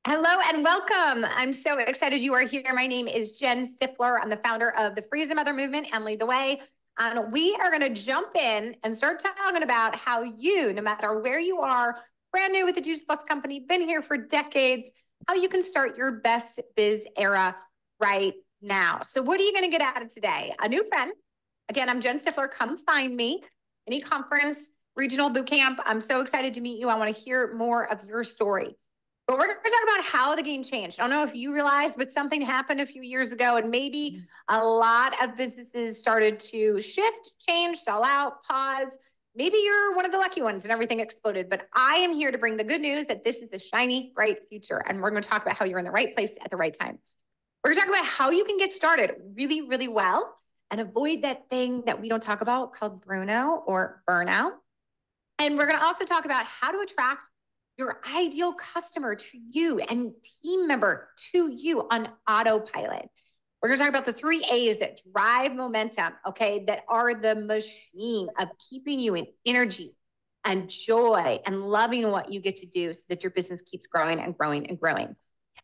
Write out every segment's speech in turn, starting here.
Hello and welcome. I'm so excited you are here. My name is Jen Stifler. I'm the founder of the Freeze a Mother movement and Lead the Way. And we are going to jump in and start talking about how you, no matter where you are, brand new with the Juice Plus company, been here for decades, how you can start your best biz era right now. So what are you going to get out of today? A new friend. Again, I'm Jen Stifler. Come find me. Any conference, regional boot camp. I'm so excited to meet you. I want to hear more of your story. But we're going to talk about how the game changed. I don't know if you realized, but something happened a few years ago, and maybe a lot of businesses started to shift, change, stall out, pause. Maybe you're one of the lucky ones and everything exploded. But I am here to bring the good news that this is the shiny, bright future. And we're going to talk about how you're in the right place at the right time. We're going to talk about how you can get started really, really well and avoid that thing that we don't talk about called Bruno or burnout. And we're going to also talk about how to attract your ideal customer to you and team member to you on autopilot. We're going to talk about the 3 A's that drive momentum, okay, that are the machine of keeping you in energy and joy and loving what you get to do so that your business keeps growing and growing and growing.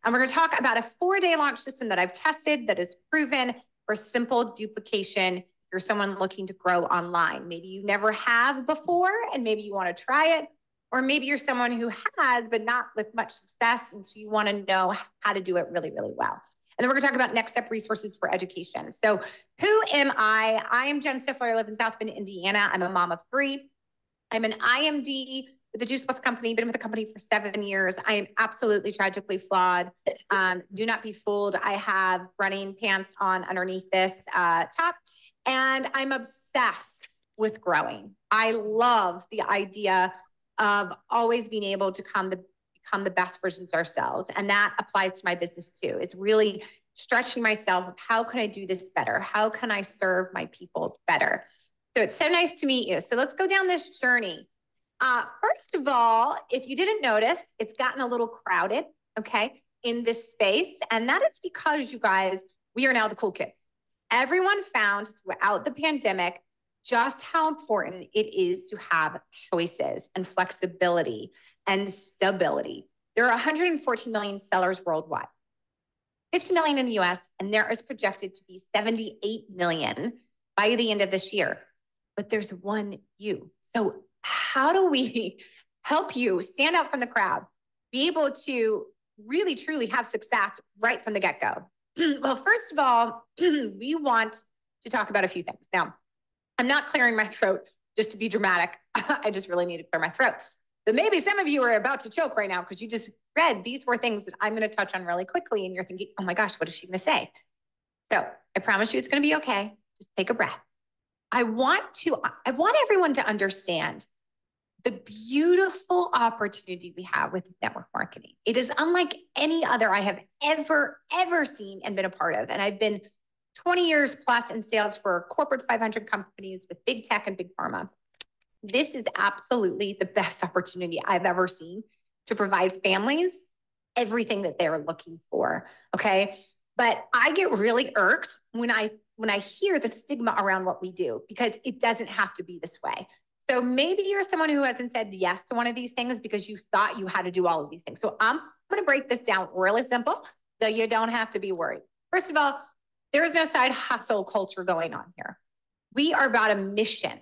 And we're going to talk about a 4-day launch system that I've tested that is proven for simple duplication. If you're someone looking to grow online, maybe you never have before, and maybe you want to try it. Or maybe you're someone who has, but not with much success. And so you want to know how to do it really, really well. And then we're going to talk about next step resources for education. So who am I? I am Jen Stifler. I live in South Bend, Indiana. I'm a mom of 3. I'm an IMD with the Juice Plus company, been with the company for 7 years. I am absolutely tragically flawed. Do not be fooled. I have running pants on underneath this top, and I'm obsessed with growing. I love the idea of always being able to become the best versions of ourselves. And that applies to my business too. It's really stretching myself. How can I do this better? How can I serve my people better? So it's so nice to meet you. So let's go down this journey. First of all, if you didn't notice, it's gotten a little crowded, okay, in this space. And that is because, you guys, we are now the cool kids. Everyone found throughout the pandemic just how important it is to have choices and flexibility and stability. There are 114 million sellers worldwide, 50 million in the US, and there is projected to be 78 million by the end of this year. But there's one you. So how do we help you stand out from the crowd, be able to really, truly have success right from the get-go? Well, first of all, we want to talk about a few things. Now, I'm not clearing my throat just to be dramatic. I just really need to clear my throat. But maybe some of you are about to choke right now because you just read these 4 things that I'm going to touch on really quickly. And you're thinking, oh my gosh, what is she going to say? So I promise you it's going to be okay. Just take a breath. I want everyone to understand the beautiful opportunity we have with network marketing. It is unlike any other I have ever seen and been a part of. And I've been 20 years plus in sales for corporate 500 companies with big tech and big pharma. This is absolutely the best opportunity I've ever seen to provide families everything that they're looking for, okay? But I get really irked when I hear the stigma around what we do, because it doesn't have to be this way. So maybe you're someone who hasn't said yes to one of these things because you thought you had to do all of these things. So I'm going to break this down really simple so you don't have to be worried. First of all, there is no side hustle culture going on here. We are about a mission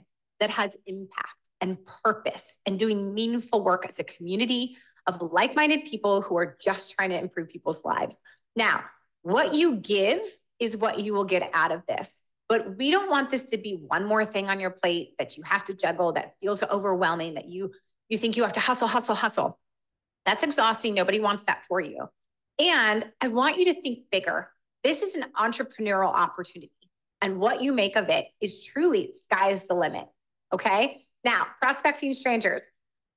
that has impact and purpose and doing meaningful work as a community of like-minded people who are just trying to improve people's lives. Now, what you give is what you will get out of this. But we don't want this to be one more thing on your plate that you have to juggle, that feels overwhelming, that you think you have to hustle. That's exhausting. Nobody wants that for you. And I want you to think bigger. This is an entrepreneurial opportunity. And what you make of it is truly sky is the limit. Okay. Now, prospecting strangers.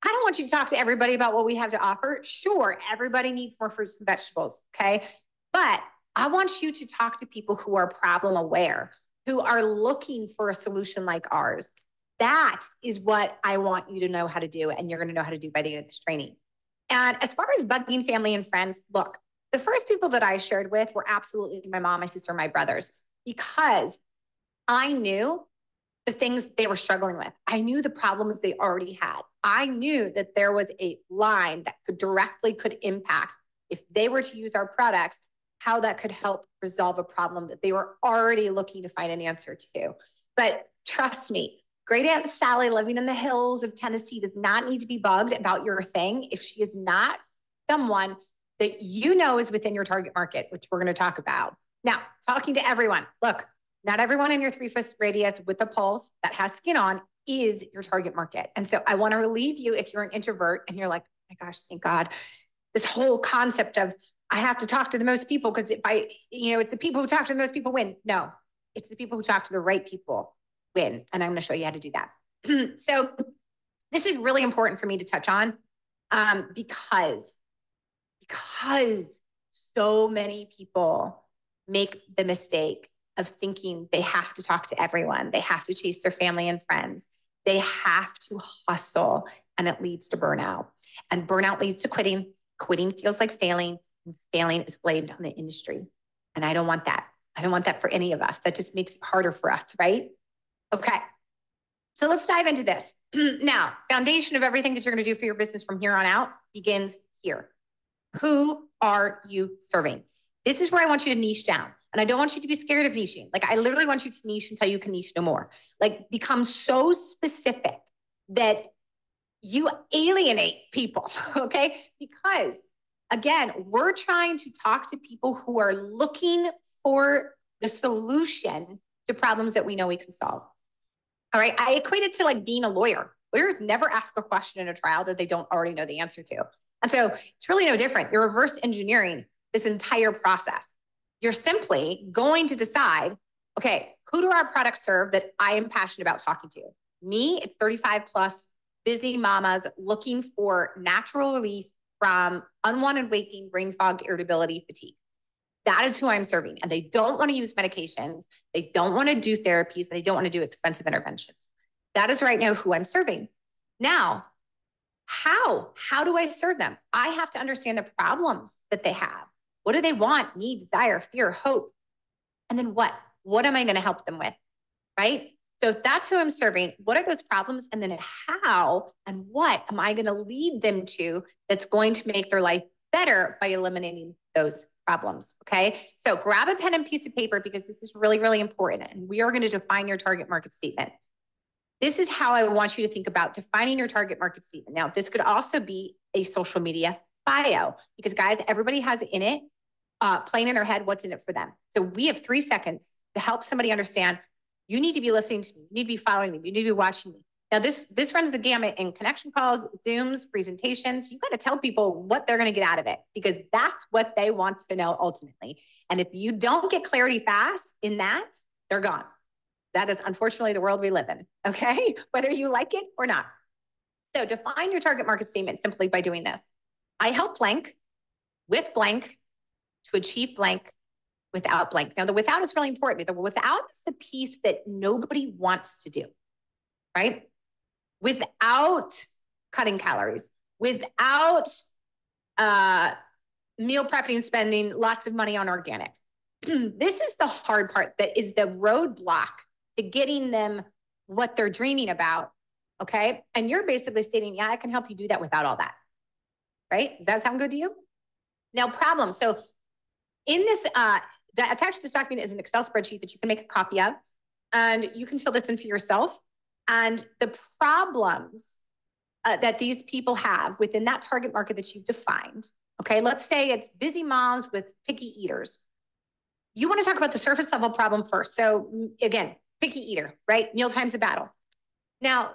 I don't want you to talk to everybody about what we have to offer. Sure, everybody needs more fruits and vegetables. Okay. But I want you to talk to people who are problem aware, who are looking for a solution like ours. That is what I want you to know how to do. And you're going to know how to do by the end of this training. And as far as bugging family and friends, look, the first people that I shared with were absolutely my mom, my sister, my brothers, because I knew the things they were struggling with. I knew the problems they already had. I knew that there was a line that could impact if they were to use our products, how that could help resolve a problem that they were already looking to find an answer to. But trust me, Great Aunt Sally living in the hills of Tennessee does not need to be bugged about your thing if she is not someone that you know is within your target market, which we're going to talk about. Now, talking to everyone, look, not everyone in your 3-foot radius with a pulse that has skin on is your target market. And so I want to relieve you if you're an introvert and you're like, oh my gosh, thank God. This whole concept of I have to talk to the most people because if it's the people who talk to the most people win. No, it's the people who talk to the right people win. And I'm going to show you how to do that. So this is really important for me to touch on because so many people make the mistake of thinking they have to talk to everyone. They have to chase their family and friends. They have to hustle, and it leads to burnout. And burnout leads to quitting. Quitting feels like failing, and failing is blamed on the industry. And I don't want that. I don't want that for any of us. That just makes it harder for us, right? Okay. So let's dive into this. Now, foundation of everything that you're going to do for your business from here on out begins here. Who are you serving? This is where I want you to niche down. And I don't want you to be scared of niching. Like, I literally want you to niche until you can niche no more. Like, become so specific that you alienate people, okay? Because, again, we're trying to talk to people who are looking for the solution to problems that we know we can solve. All right, I equate it to like being a lawyer. Lawyers never ask a question in a trial that they don't already know the answer to. And so it's really no different. You're reverse engineering this entire process. You're simply going to decide, okay, who do our products serve that I am passionate about talking to? Me, it's 35 plus busy mamas looking for natural relief from unwanted waking, brain fog, irritability, fatigue. That is who I'm serving. And they don't want to use medications. They don't want to do therapies. They don't want to do expensive interventions. That is right now who I'm serving. Now, how do I serve them? I have to understand the problems that they have. What do they want, need, desire, fear, hope? And then what? What am I going to help them with? Right? So if that's who I'm serving, what are those problems? And then how and what am I going to lead them to that's going to make their life better by eliminating those problems? Okay. So grab a pen and piece of paper because this is really, really important. And we are going to define your target market statement. This is how I want you to think about defining your target market statement. Now, this could also be a social media bio because, guys, everybody has in it, playing in their head, what's in it for them. So we have 3 seconds to help somebody understand you need to be listening to me. You need to be following me. You need to be watching me. Now, this runs the gamut in connection calls, Zooms, presentations. You got to tell people what they're going to get out of it because that's what they want to know ultimately. And if you don't get clarity fast in that, they're gone. That is unfortunately the world we live in, okay? Whether you like it or not. So define your target market statement simply by doing this. I help blank with blank to achieve blank without blank. Now, the without is really important. The without is the piece that nobody wants to do, right? Without cutting calories, without meal prepping and spending lots of money on organics. This is the hard part that is the roadblock to getting them what they're dreaming about, okay? And you're basically stating, yeah, I can help you do that without all that, right? Does that sound good to you? Now, problems. So in this, attached to this document is an Excel spreadsheet that you can make a copy of, and you can fill this in for yourself. And the problems that these people have within that target market that you've defined, okay? Let's say it's busy moms with picky eaters. You want to talk about the surface level problem first. So again, picky eater, right? Mealtime's a battle. Now,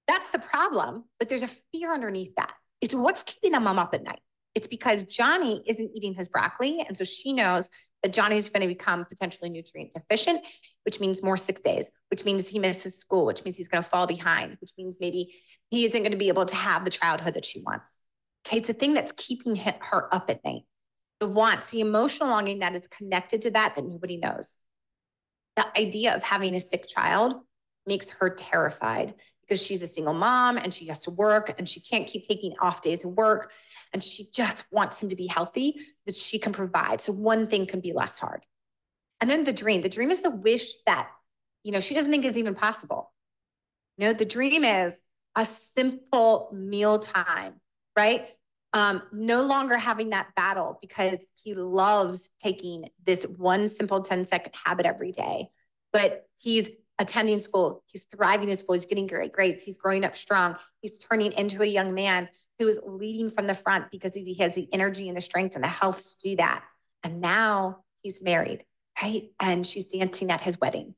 that's the problem, but there's a fear underneath that. It's what's keeping the mom up at night. It's because Johnny isn't eating his broccoli. And so she knows that Johnny's going to become potentially nutrient deficient, which means more 6 days, which means he misses school, which means he's going to fall behind, which means maybe he isn't going to be able to have the childhood that she wants. Okay, it's a thing that's keeping her up at night. The wants, the emotional longing that is connected to that nobody knows. The idea of having a sick child makes her terrified because she's a single mom and she has to work and she can't keep taking off days of work. And she just wants him to be healthy so that she can provide. So one thing can be less hard. And then the dream is the wish that, she doesn't think is even possible. The dream is a simple mealtime, right? No longer having that battle because he loves taking this one simple 10-second habit every day. But he's attending school, he's thriving in school, he's getting great grades, he's growing up strong, he's turning into a young man who is leading from the front because he has the energy and the strength and the health to do that. And now he's married, right? And she's dancing at his wedding.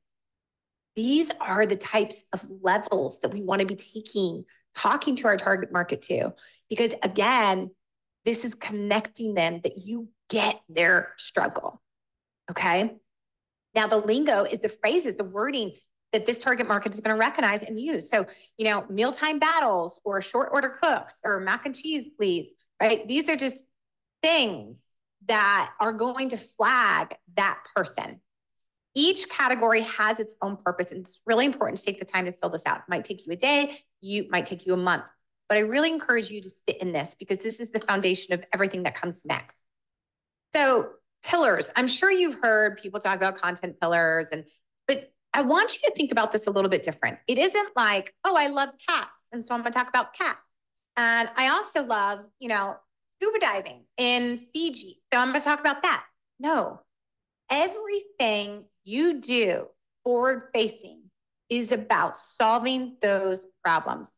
These are the types of levels that we want to be talking to our target market to, because again, this is connecting them that you get their struggle. Okay. Now, the lingo is the phrases, the wording that this target market is going to recognize and use. So, mealtime battles or short order cooks or mac and cheese, please, right? These are just things that are going to flag that person. Each category has its own purpose, and it's really important to take the time to fill this out. It might take you a day, might take you a month, but I really encourage you to sit in this because this is the foundation of everything that comes next. So pillars, I'm sure you've heard people talk about content pillars, but I want you to think about this a little bit different. It isn't like, oh, I love cats, and so I'm going to talk about cats. And I also love, scuba diving in Fiji, so I'm going to talk about that. No, everything you do forward facing is about solving those problems.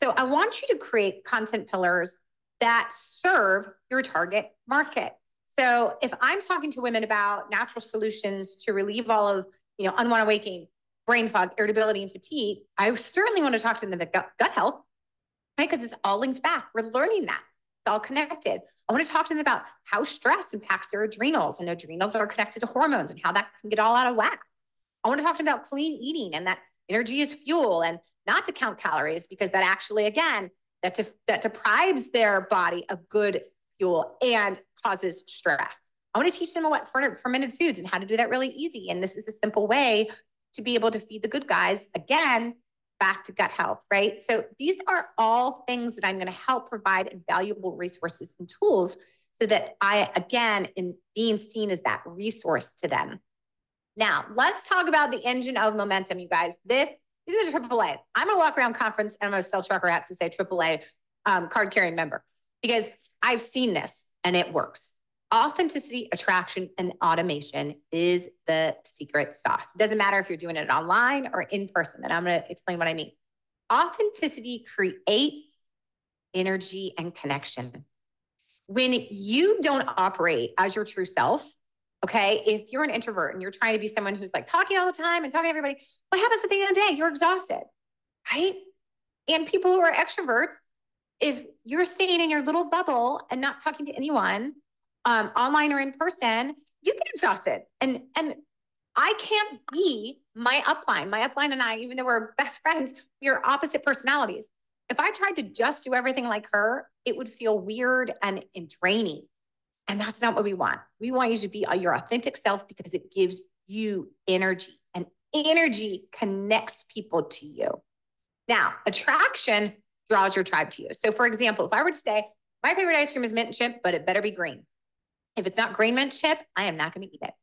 So I want you to create content pillars that serve your target market. So if I'm talking to women about natural solutions to relieve all of, unwanted waking, brain fog, irritability, and fatigue, I certainly want to talk to them about gut health, right? Because it's all linked back. We're learning that. It's all connected. I want to talk to them about how stress impacts their adrenals, and adrenals are connected to hormones and how that can get all out of whack. I want to talk to them about clean eating and that energy is fuel and not to count calories, because that actually, again, that deprives their body of good fuel and causes stress. I want to teach them about fermented foods and how to do that really easy. And this is a simple way to be able to feed the good guys, again, back to gut health, right? So these are all things that I'm going to help provide valuable resources and tools so that I, again, in being seen as that resource to them. Now, let's talk about the engine of momentum, you guys. These are AAA. I'm going to walk around conference and I'm going to sell trucker hats to say AAA card carrying member, because I've seen this and it works. Authenticity, attraction, and automation is the secret sauce. It doesn't matter if you're doing it online or in person, and I'm going to explain what I mean. Authenticity creates energy and connection. When you don't operate as your true self, okay, if you're an introvert and you're trying to be someone who's like talking all the time and talking to everybody, what happens at the end of the day? You're exhausted, right? And people who are extroverts, if you're staying in your little bubble and not talking to anyone, online or in person, you get exhausted. And I can't be my upline. My upline and I, even though we're best friends, we are opposite personalities. If I tried to just do everything like her, it would feel weird and draining. And that's not what we want. We want you to be your authentic self because it gives you energy, and energy connects people to you. Now, attraction draws your tribe to you. So for example, if I were to say, my favorite ice cream is mint chip, but it better be green. If it's not green mint chip, I am not going to eat it.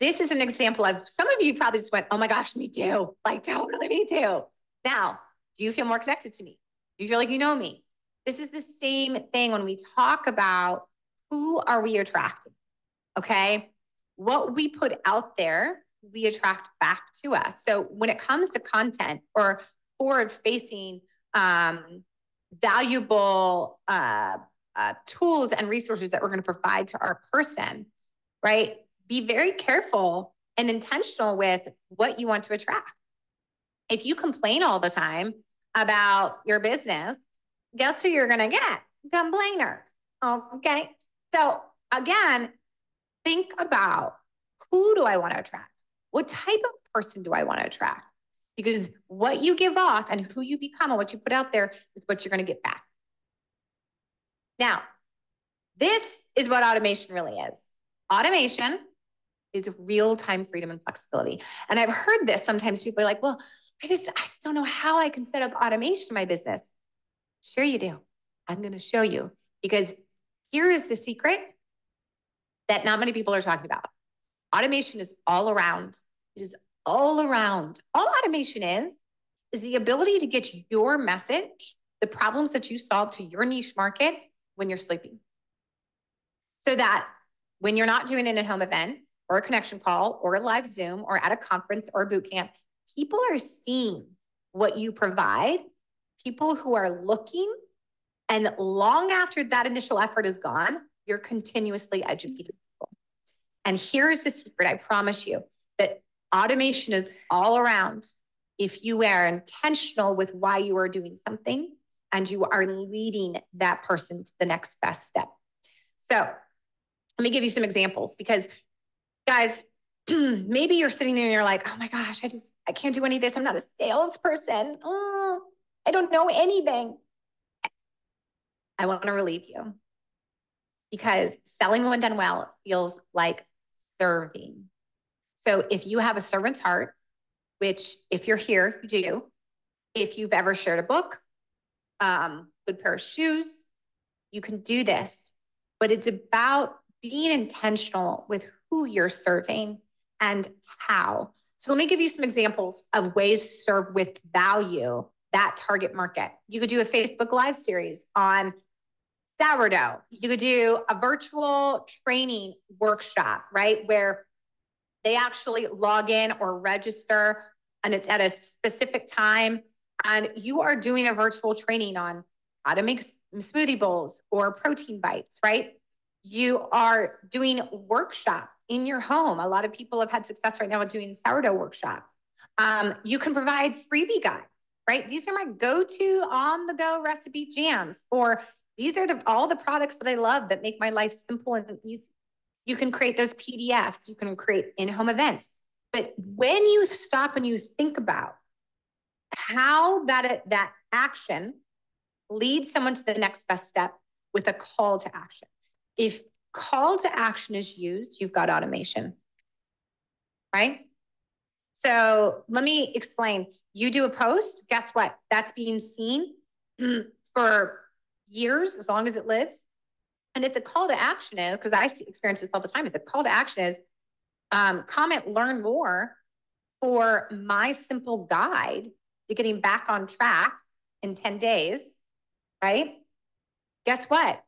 This is an example of, some of you probably just went, oh my gosh, me too. Like, totally me too. Now, do you feel more connected to me? Do you feel like you know me? This is the same thing when we talk about who are we attracting, okay? What we put out there, we attract back to us. So when it comes to content or forward-facing, valuable tools and resources that we're going to provide to our person, right? Be very careful and intentional with what you want to attract. If you complain all the time about your business, guess who you're going to get? Complainers. Okay. So again, think about, who do I want to attract? What type of person do I want to attract? Because what you give off and who you become and what you put out there is what you're going to get back. Now, this is what automation really is. Automation is real-time freedom and flexibility. And I've heard this sometimes. People are like, well, I just don't know how I can set up automation in my business. Sure you do. I'm going to show you, because here is the secret that not many people are talking about. Automation is all around. It is all around. All automation is the ability to get your message, the problems that you solve to your niche market, when you're sleeping. So that when you're not doing an in-home event or a connection call or a live Zoom or at a conference or a boot camp, people are seeing what you provide, people who are looking, and long after that initial effort is gone, you're continuously educating people. And here's the secret, I promise you, that automation is all around if you are intentional with why you are doing something and you are leading that person to the next best step. So let me give you some examples because, guys, maybe you're sitting there and you're like, oh my gosh, I can't do any of this. I'm not a salesperson. Oh, I don't know anything. I want to relieve you because selling when done well feels like serving. So if you have a servant's heart, which if you're here, you do, if you've ever shared a book, good pair of shoes, you can do this, but it's about being intentional with who you're serving and how. So let me give you some examples of ways to serve with value that target market. You could do a Facebook Live series on sourdough. You could do a virtual training workshop, right? Where they actually log in or register and it's at a specific time. And you are doing a virtual training on how to make smoothie bowls or protein bites, right? You are doing workshops in your home. A lot of people have had success right now with doing sourdough workshops. You can provide freebie guides, right? These are my go-to on-the-go recipe jams, or these are all the products that I love that make my life simple and easy. You can create those PDFs. You can create in-home events. But when you stop and you think about how that action leads someone to the next best step with a call to action. If call to action is used, you've got automation, right? So let me explain. You do a post, guess what? That's being seen for years, as long as it lives. And if the call to action is, because I experience this all the time, if the call to action is comment, learn more for my simple guide to getting back on track in 10 days, right? Guess what?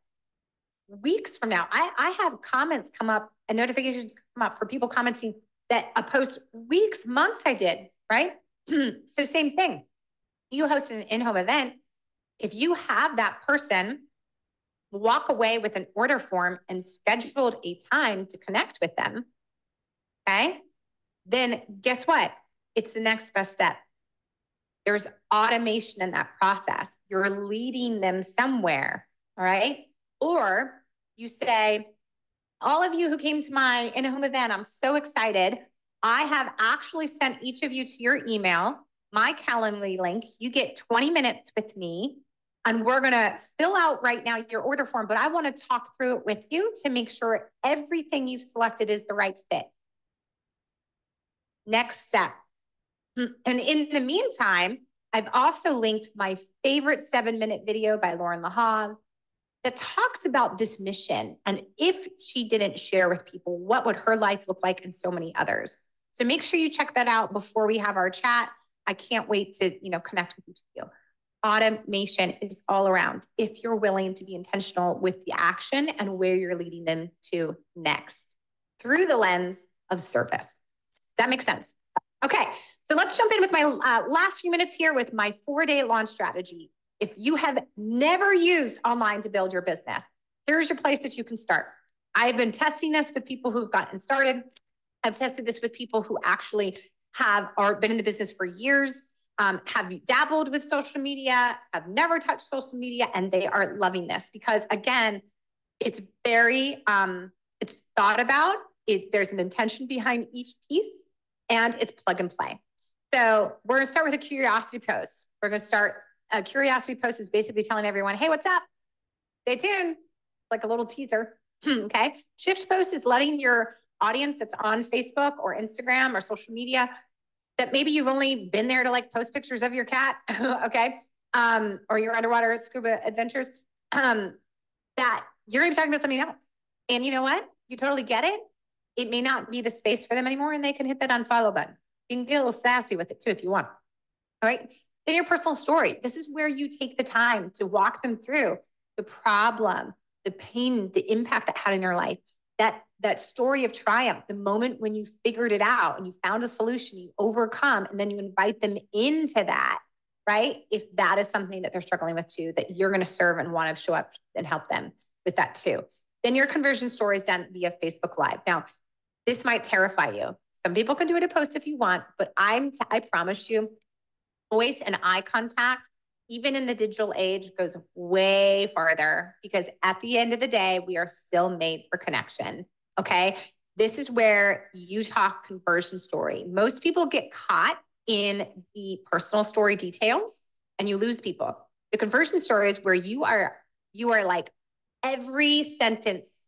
Weeks from now, I have comments come up and notifications come up for people commenting that a post weeks, months I did, right? So same thing. You host an in-home event. If you have that person walk away with an order form and scheduled a time to connect with them, okay, then guess what? It's the next best step. There's automation in that process. You're leading them somewhere, all right? Or you say, all of you who came to my in-home event, I'm so excited. I have actually sent each of you to your email, my Calendly link. You get 20 minutes with me, and we're going to fill out right now your order form, but I want to talk through it with you to make sure everything you've selected is the right fit. Next step. And in the meantime, I've also linked my favorite 7-minute video by Lauren LaHague that talks about this mission. And if she didn't share with people, what would her life look like and so many others? So make sure you check that out before we have our chat. I can't wait to, connect with each of you. Automation is all around if you're willing to be intentional with the action and where you're leading them to next through the lens of service. That makes sense. Okay, so let's jump in with my last few minutes here with my 4-day launch strategy. If you have never used online to build your business, here's your place that you can start. I've been testing this with people who've gotten started. I've tested this with people who actually have been in the business for years, have dabbled with social media, have never touched social media, and they are loving this because, again, it's very, it's thought about. There's an intention behind each piece, and it's plug and play. So we're going to start with a curiosity post. We're going to start. A curiosity post is basically telling everyone, hey, what's up? Stay tuned. Like a little teaser. Okay. Shift post is letting your audience that's on Facebook or Instagram or social media that maybe you've only been there to like post pictures of your cat. Okay. Or your underwater scuba adventures, that you're going to be talking about something else. And you know what? You totally get it. It may not be the space for them anymore, and they can hit that unfollow button. You can get a little sassy with it too if you want. All right. Then your personal story. This is where you take the time to walk them through the problem, the pain, the impact that had in your life, that story of triumph, the moment when you figured it out and you found a solution, you overcome, and then you invite them into that, right? If that is something that they're struggling with too, that you're going to serve and want to show up and help them with that too. Then your conversion story is done via Facebook Live. Now, this might terrify you. Some people can do it a post if you want, but I promise you, voice and eye contact, even in the digital age, goes way farther, because at the end of the day, we are still made for connection. Okay. This is where you talk conversion story. Most people get caught in the personal story details and you lose people. The conversion story is where you are like, every sentence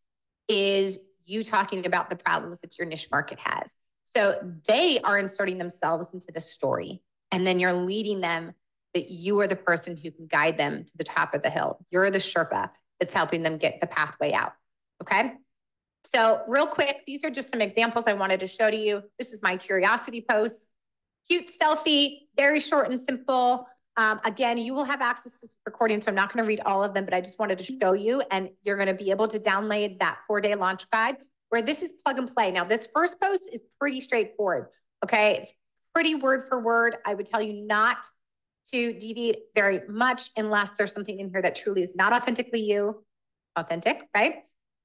is you talking about the problems that your niche market has. So they are inserting themselves into the story, and then you're leading them, that you are the person who can guide them to the top of the hill. You're the Sherpa that's helping them get the pathway out. Okay. So real quick, these are just some examples I wanted to show to you. This is my curiosity post. Cute selfie, very short and simple. Again, you will have access to the recording, so I'm not going to read all of them, but I just wanted to show you, and you're going to be able to download that 4-day launch guide where this is plug and play. Now, this first post is pretty straightforward. Okay. It's pretty word for word. I would tell you not to deviate very much unless there's something in here that truly is not authentically you, authentic, right?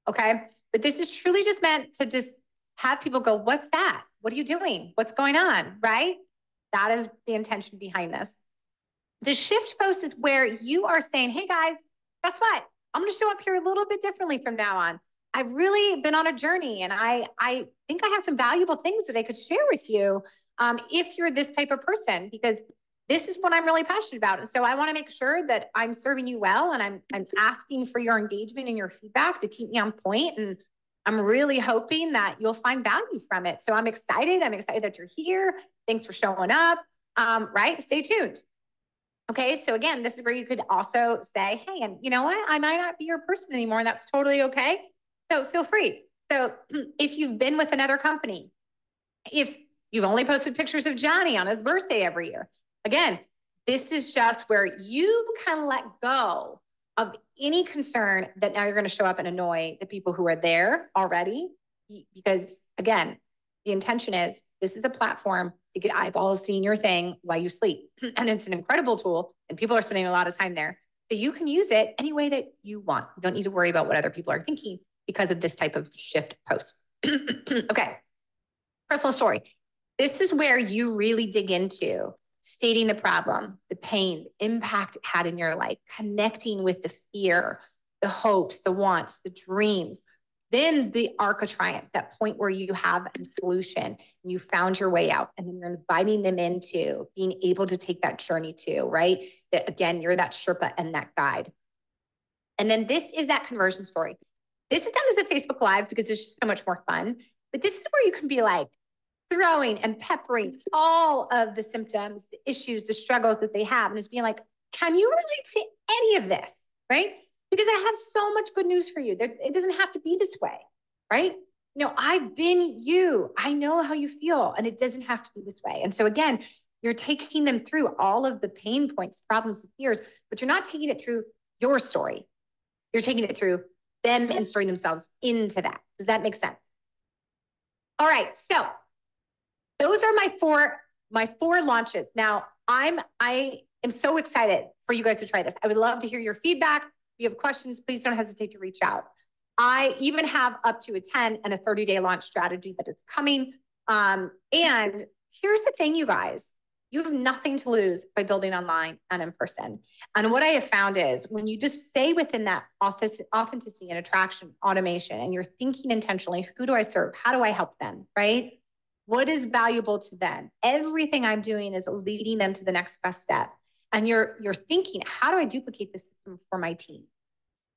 Okay. But this is truly just meant to just have people go, what's that? What are you doing? What's going on? Right? That is the intention behind this. The shift post is where you are saying, hey guys, guess what? I'm going to show up here a little bit differently from now on. I've really been on a journey, and I think I have some valuable things that I could share with you if you're this type of person, because this is what I'm really passionate about. And so I want to make sure that I'm serving you well, and I'm asking for your engagement and your feedback to keep me on point. And I'm really hoping that you'll find value from it. So I'm excited. I'm excited that you're here. Thanks for showing up. Right? Stay tuned. Okay. So again, this is where you could also say, hey, and you know what? I might not be your person anymore, and that's totally okay. So feel free. So if you've been with another company, if you've only posted pictures of Johnny on his birthday every year, again, this is just where you can let go of any concern that now you're going to show up and annoy the people who are there already. Because again, the intention is this is a platform to get eyeballs seeing your thing while you sleep. And it's an incredible tool, and people are spending a lot of time there. So you can use it any way that you want. You don't need to worry about what other people are thinking because of this type of shift post. Okay. Personal story. This is where you really dig into stating the problem, the pain, the impact it had in your life, connecting with the fear, the hopes, the wants, the dreams. Then the arc of triumph, that point where you have a solution and you found your way out, and then you're inviting them into being able to take that journey too, right? That again, you're that Sherpa and that guide. And then this is that conversion story. This is done as a Facebook Live because it's just so much more fun. But this is where you can be like throwing and peppering all of the symptoms, the issues, the struggles that they have, and just being like, can you relate to any of this, right? Because I have so much good news for you. It doesn't have to be this way, right? You know, I've been you. I know how you feel, and it doesn't have to be this way. And so again, you're taking them through all of the pain points, problems, and fears, but you're not taking it through your story. You're taking it through them inserting themselves into that. Does that make sense? All right. So those are my four launches. Now I am so excited for you guys to try this. I would love to hear your feedback. If you have questions, please don't hesitate to reach out. I even have up to a 10 and a 30-day launch strategy that is coming. And here's the thing, you guys, you have nothing to lose by building online and in person. And what I have found is when you just stay within that authenticity and attraction automation, and you're thinking intentionally, who do I serve? How do I help them? Right? What is valuable to them? Everything I'm doing is leading them to the next best step. And you're thinking, how do I duplicate this system for my team?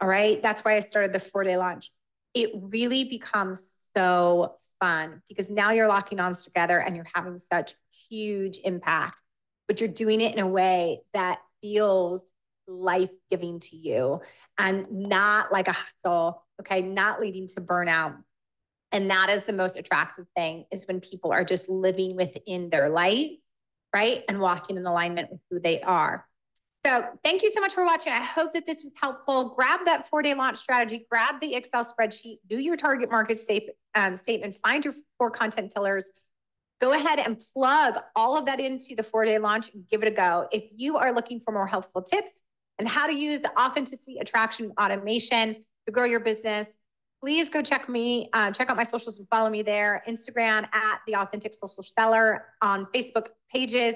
All right. That's why I started the 4-day launch. It really becomes so fun because now you're locking arms together and you're having such huge impact, but you're doing it in a way that feels life-giving to you and not like a hustle. Okay. Not leading to burnout. And that is the most attractive thing, is when people are just living within their light, right? And walking in alignment with who they are. So thank you so much for watching. I hope that this was helpful. Grab that 4-day launch strategy, grab the Excel spreadsheet, do your target market statement, find your 4 content pillars. Go ahead and plug all of that into the 4-day launch and give it a go. If you are looking for more helpful tips and how to use the authenticity, attraction, automation to grow your business, please go check out my socials and follow me there. Instagram at The Authentic Social Seller, on Facebook pages,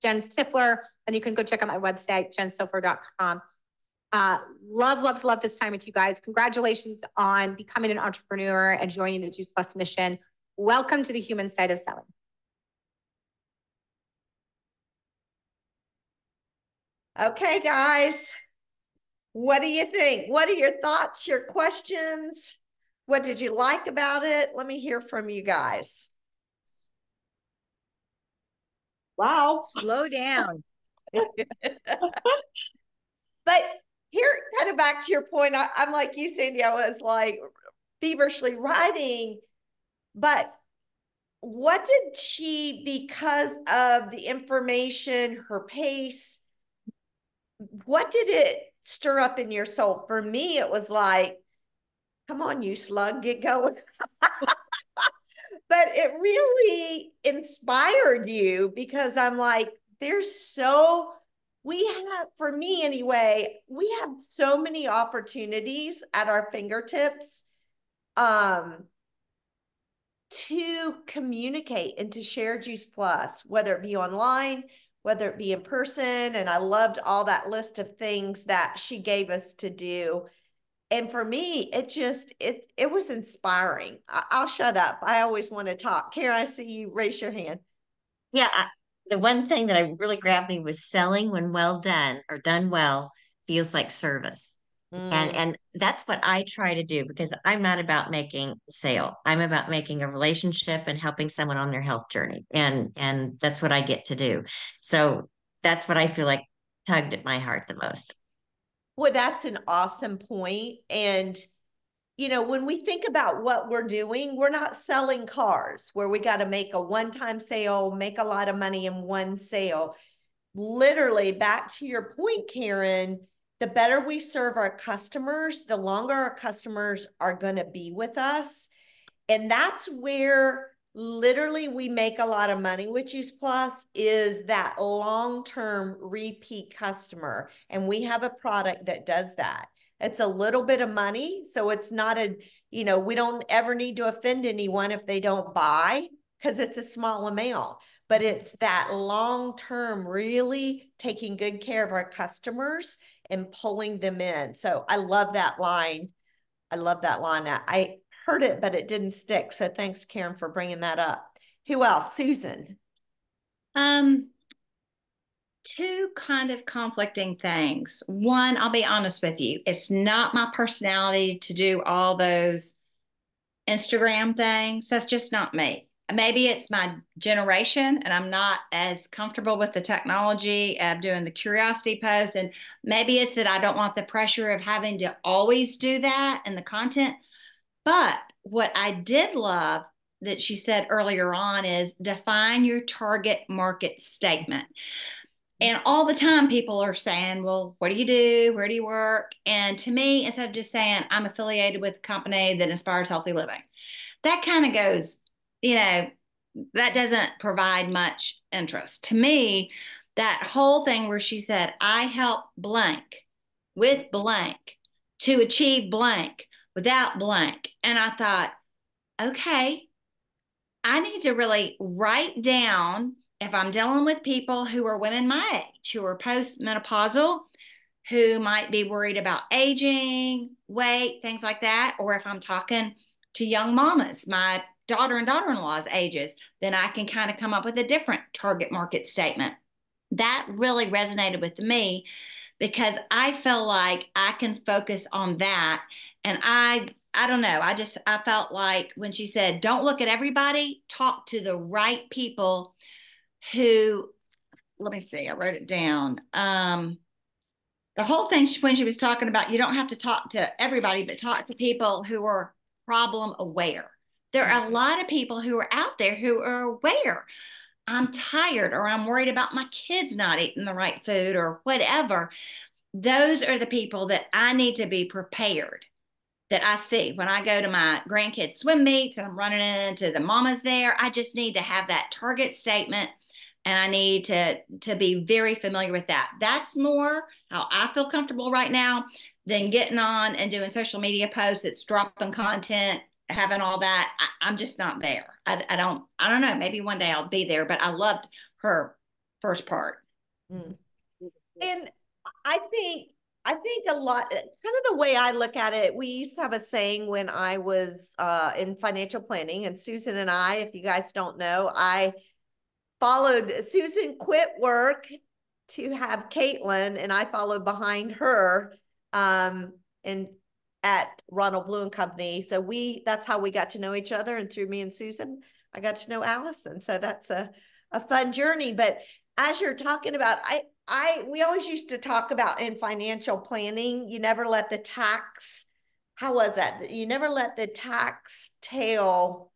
Jen Stifler, and you can go check out my website, jenstifler.com. Love this time with you guys. Congratulations on becoming an entrepreneur and joining the Juice Plus mission. Welcome to the human side of selling. Okay, guys, what do you think? What are your thoughts, your questions? What did you like about it? Let me hear from you guys. Wow. Slow down. But here, kind of back to your point, I'm like you, Sandy, I was like feverishly writing, but what did she, because of the information, her pace, what did it stir up in your soul? For me, it was like, come on, you slug, get going. But it really inspired you, because I'm like, we have, for me anyway, we have so many opportunities at our fingertips to communicate and to share Juice Plus, whether it be online, whether it be in person. And I loved all that list of things that she gave us to do. And for me, it was inspiring. I'll shut up. I always want to talk. Karen, I see you raise your hand. Yeah, the one thing that I really grabbed me was selling when well done or done well feels like service. And that's what I try to do, because I'm not about making sale. I'm about making a relationship and helping someone on their health journey. And that's what I get to do. So that's what I feel like tugged at my heart the most. Well, that's an awesome point. And, you know, when we think about what we're doing, we're not selling cars where we got to make a one-time sale, make a lot of money in one sale. Literally, back to your point, Karen, the better we serve our customers, the longer our customers are going to be with us. And that's where literally we make a lot of money with Juice Plus, is that long-term repeat customer. And we have a product that does that. It's a little bit of money. So it's not we don't ever need to offend anyone if they don't buy, because it's a small amount. But it's that long-term, really taking good care of our customers and pulling them in. So I love that line. I heard it, but it didn't stick. So thanks, Karen, for bringing that up. Who else? Susan. Two kind of conflicting things. One, I'll be honest with you, it's not my personality to do all those Instagram things. That's just not me. Maybe it's my generation and I'm not as comfortable with the technology of doing the curiosity posts. And maybe it's that I don't want the pressure of having to always do that in the content. But what I did love that she said earlier on is define your target market statement. And all the time people are saying, well, what do you do? Where do you work? And to me, instead of just saying I'm affiliated with a company that inspires healthy living, that kind of goes, that doesn't provide much interest. To me, that whole thing where she said, I help blank with blank to achieve blank without blank. And I thought, okay, I need to really write down, if I'm dealing with people who are women my age, who are postmenopausal, who might be worried about aging, weight, things like that, or if I'm talking to young mamas, my daughter and daughter-in-law's ages, then I can kind of come up with a different target market statement. That really resonated with me, because I feel like I can focus on that. And I don't know, I felt like when she said, don't look at everybody, talk to the right people who, let me see, I wrote it down. The whole thing when she was talking about, you don't have to talk to everybody, but talk to people who are problem aware. There are a lot of people who are out there who are aware I'm tired or I'm worried about my kids not eating the right food or whatever. Those are the people that I need to be prepared, that I see when I go to my grandkids' swim meets and I'm running into the mamas there. I just need to have that target statement, and I need to be very familiar with that. That's more how I feel comfortable right now than getting on and doing social media posts. It's dropping content, having all that. I'm just not there. I don't know. Maybe one day I'll be there, but I loved her first part. Mm. And I think a lot, kind of the way I look at it, we used to have a saying when I was in financial planning, and Susan and I, if you guys don't know, I followed, Susan quit work to have Caitlin, and I followed behind her and at Ronald Blue and Company. So that's how we got to know each other. And through me and Susan, I got to know Allison. So that's a fun journey. But as you're talking about, we always used to talk about in financial planning, you never let the tax, how was that? You never let the tax tail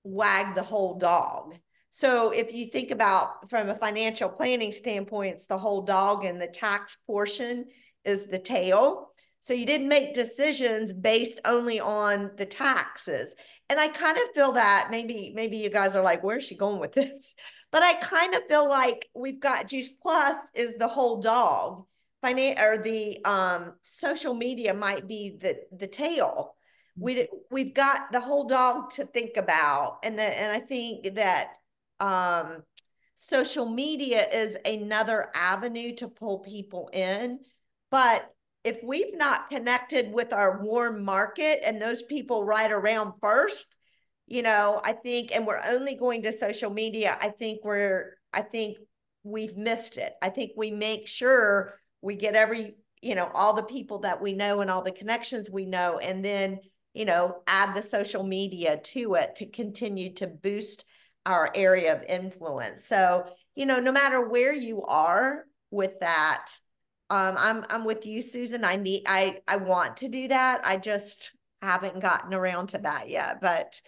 wag the whole dog. So if you think about from a financial planning standpoint, it's the whole dog, and the tax portion is the tail. So you didn't make decisions based only on the taxes. And I kind of feel that maybe you guys are like, where's she going with this? But I kind of feel like we've got Juice Plus is the whole dog. Or the social media might be the tail. We've got the whole dog to think about. And I think that social media is another avenue to pull people in. But if we've not connected with our warm market and those people right around first, I think, and we're only going to social media, I think we've missed it. I think we make sure we get all the people that we know and all the connections we know, and then, add the social media to it to continue to boost our area of influence. So, no matter where you are with that, I'm with you, Susan. I want to do that. I just haven't gotten around to that yet. But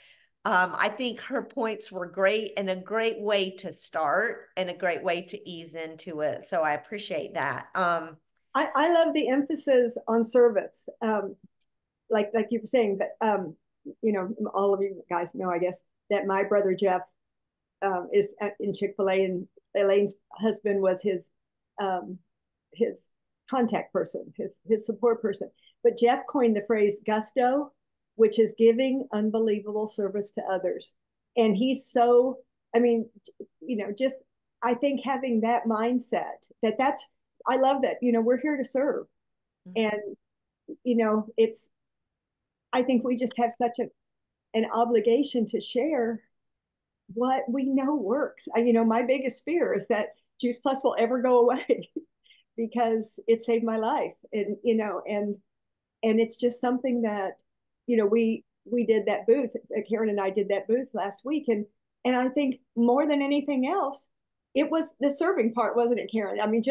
I think her points were great, and a great way to start and a great way to ease into it. So I appreciate that. I love the emphasis on service. Like you were saying, but all of you guys know, I guess, that my brother Jeff is in Chick-fil-A, and Elaine's husband was his contact person, his support person. But Jeff coined the phrase gusto, which is giving unbelievable service to others. And he's so, just, I think having that mindset, I love that, we're here to serve. And, I think we just have such an obligation to share what we know works. My biggest fear is that Juice Plus will ever go away because it saved my life. And, and it's just something that, we did that booth, Karen and I did that booth last week. And I think more than anything else, it was the serving part, wasn't it, Karen? I mean,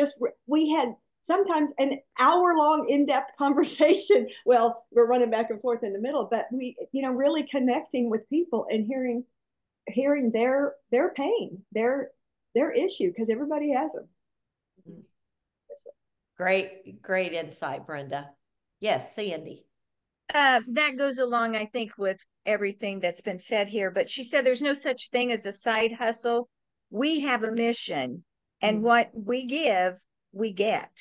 we had sometimes an hour-long in-depth conversation. Well, we're running back and forth in the middle, but we, really connecting with people and hearing their pain, their issue, because everybody has them. Great insight, Brenda. Yes, Sandy. That goes along, I think, with everything that's been said here. But she said there's no such thing as a side hustle. We have a mission, and what we give, we get.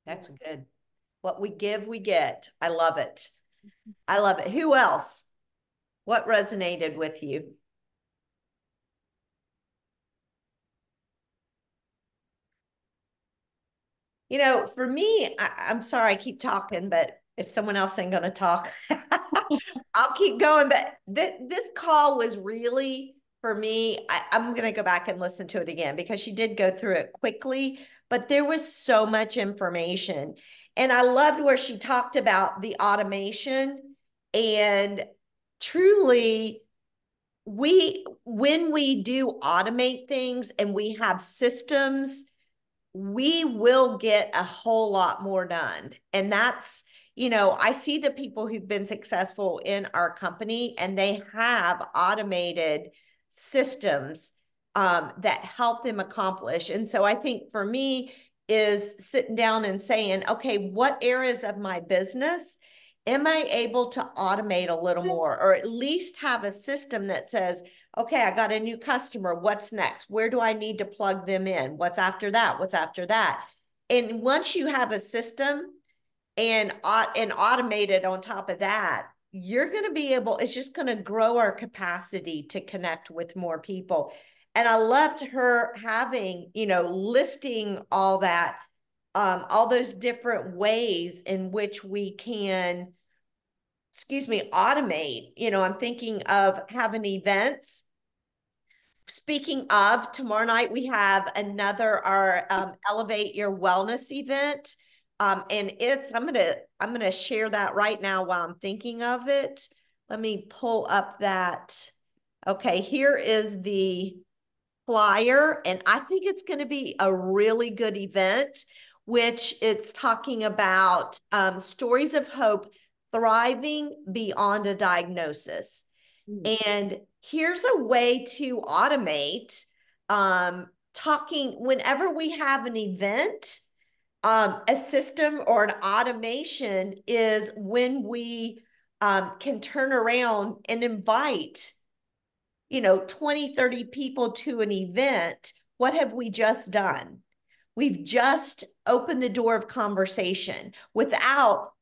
That's good. What we give, we get. I love it. I love it. Who else? What resonated with you? For me, I'm sorry I keep talking, but if someone else ain't going to talk, I'll keep going. But this call was really, for me, I'm going to go back and listen to it again because she did go through it quickly, but there was so much information. And I loved where she talked about the automation, and truly, when we do automate things and we have systems, we will get a whole lot more done. And that's, I see the people who've been successful in our company, and they have automated systems that help them accomplish. And so I think for me is sitting down and saying, okay, what areas of my business am I able to automate a little more, or at least have a system that says, okay, I got a new customer. What's next? Where do I need to plug them in? What's after that? What's after that? And once you have a system and automated on top of that, you're going to be able, it's just going to grow our capacity to connect with more people. And I loved her having, you know, listing all that, all those different ways in which we can, automate. You know, I'm thinking of having events. Speaking of, tomorrow night we have our Elevate Your Wellness event. And I'm gonna share that right now while I'm thinking of it. Let me pull up that. Okay, here is the flyer, and I think it's going to be a really good event, which it's talking about stories of hope, thriving beyond a diagnosis. And here's a way to automate talking whenever we have an event. A system or an automation is when we can turn around and invite, 20, 30 people to an event. What have we just done? We've just opened the door of conversation without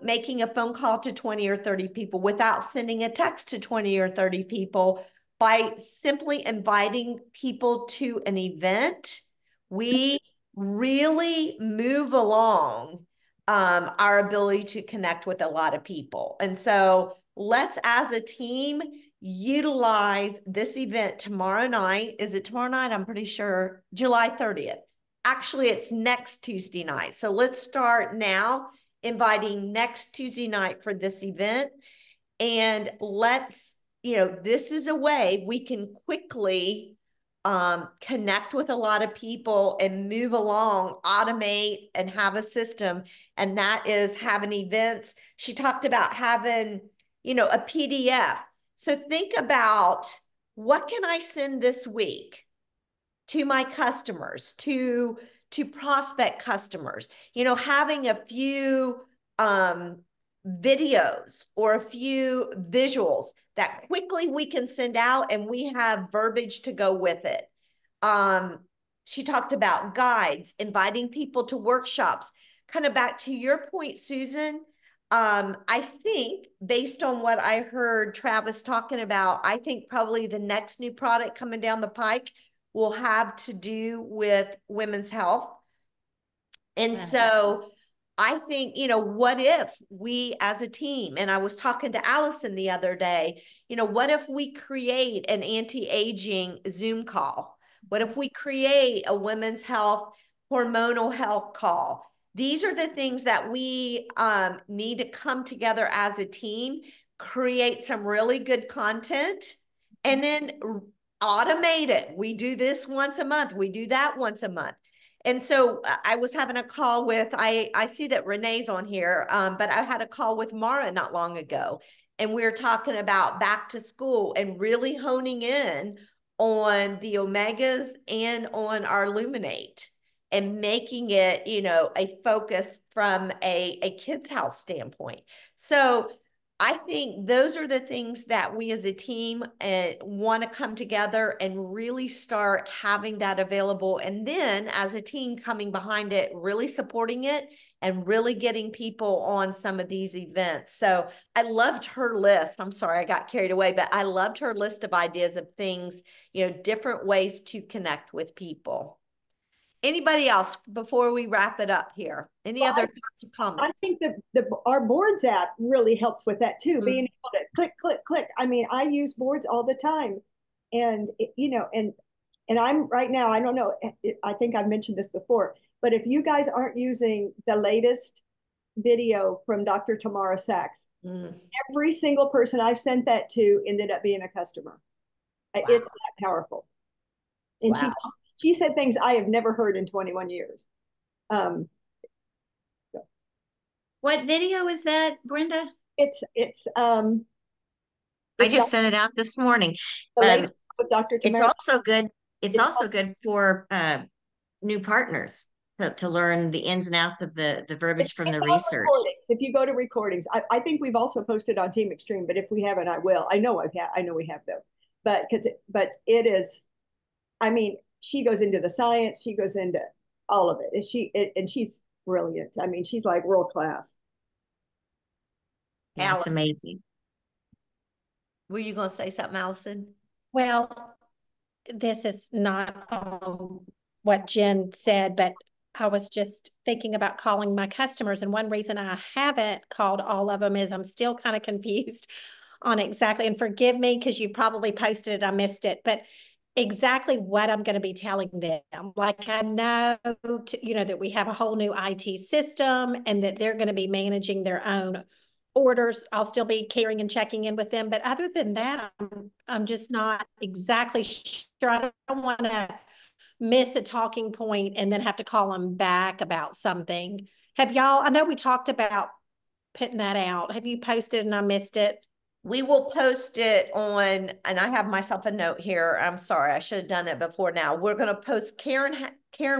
making a phone call to 20 or 30 people, without sending a text to 20 or 30 people. By simply inviting people to an event, we really move along our ability to connect with a lot of people. And so let's, as a team, utilize this event tomorrow night. Is it tomorrow night? I'm pretty sure July 30th. Actually, it's next Tuesday night. So let's start now inviting next Tuesday night for this event. And let's, this is a way we can quickly connect with a lot of people and move along, automate, and have a system. And that is having events. She talked about having, a PDF. So think about, what can I send this week to my customers, to prospect customers, having a few videos or a few visuals that quickly we can send out, and we have verbiage to go with it. She talked about guides, inviting people to workshops. Kind of back to your point, Susan, I think based on what I heard Travis talking about, I think probably the next new product coming down the pike will have to do with women's health. And so I think, what if we as a team, and I was talking to Allison the other day, what if we create an anti-aging Zoom call? What if we create a women's health, hormonal health call? These are the things that we need to come together as a team, create some really good content, and then automate it. We do this once a month. We do that once a month. And so I was having a call with, I see that Renee's on here, but I had a call with Mara not long ago. And we were talking about back to school and really honing in on the omegas and on our Luminate, and making it, a focus from a kid's house standpoint. So I think those are the things that we as a team want to come together and really start having that available. And then as a team coming behind it, really supporting it and really getting people on some of these events. So I loved her list. I'm sorry, I got carried away, but I loved her list of ideas of things, different ways to connect with people. Anybody else before we wrap it up here? Any other thoughts or comments? I think our boards app really helps with that too. Being able to click, click, click. I mean, I use boards all the time, and and I'm right now. I don't know. I think I've mentioned this before, but if you guys aren't using the latest video from Dr. Tamara Sachs, every single person I've sent that to ended up being a customer. Wow. It's that powerful, and wow. She said things I have never heard in 21 years. What video is that, Brenda? It's I just sent it out this morning. with Dr. It's Tamara. also good. It's It's also good for new partners to learn the ins and outs of the verbiage from the research. If you go to recordings, I think we've also posted on Team Extreme, but if we haven't, I will. I know we have them, but it is. I mean, she goes into the science. She goes into all of it, and she's brilliant. I mean, she's like world class. Yeah, it's amazing. Were you going to say something, Allison? Well, this is not what Jen said, but I was just thinking about calling my customers. And one reason I haven't called all of them is I'm still kind of confused on exactly, and forgive me because you probably posted it, I missed it, but exactly what I'm going to be telling them. Like I know, that we have a whole new IT system and that they're going to be managing their own orders. I'll still be caring and checking in with them. But other than that, I'm just not exactly sure. I don't want to miss a talking point and then have to call them back about something. Have y'all, I know we talked about putting that out. Have you posted and I missed it? We will post it on, and I have myself a note here. I'm sorry, I should have done it before now. We're going to post, Karen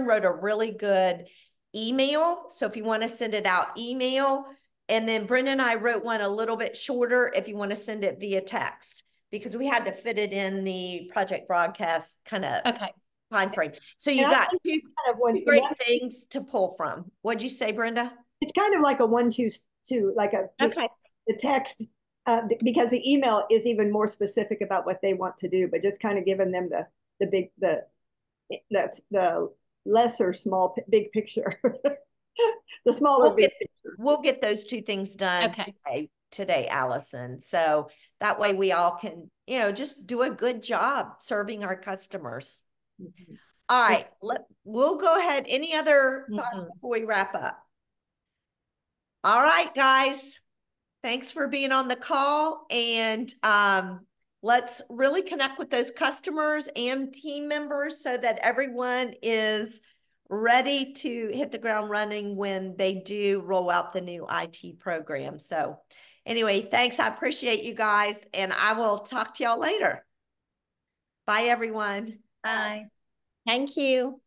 wrote a really good email. So if you want to send it out, email. And then Brenda and I wrote one a little bit shorter if you want to send it via text, because we had to fit it in the project broadcast kind of time frame. So you got two great things to pull from. What'd you say, Brenda? It's kind of like a 1-2, like the text, because the email is even more specific about what they want to do, but just kind of giving them the lesser big picture. The smaller big picture. We'll get those two things done today, Allison. So that way we all can, just do a good job serving our customers. Mm-hmm. All right, we'll go ahead. Any other thoughts before we wrap up? All right, guys. Thanks for being on the call, and let's really connect with those customers and team members so that everyone is ready to hit the ground running when they do roll out the new IT program. So anyway, thanks. I appreciate you guys, and I will talk to y'all later. Bye, everyone. Bye. Thank you.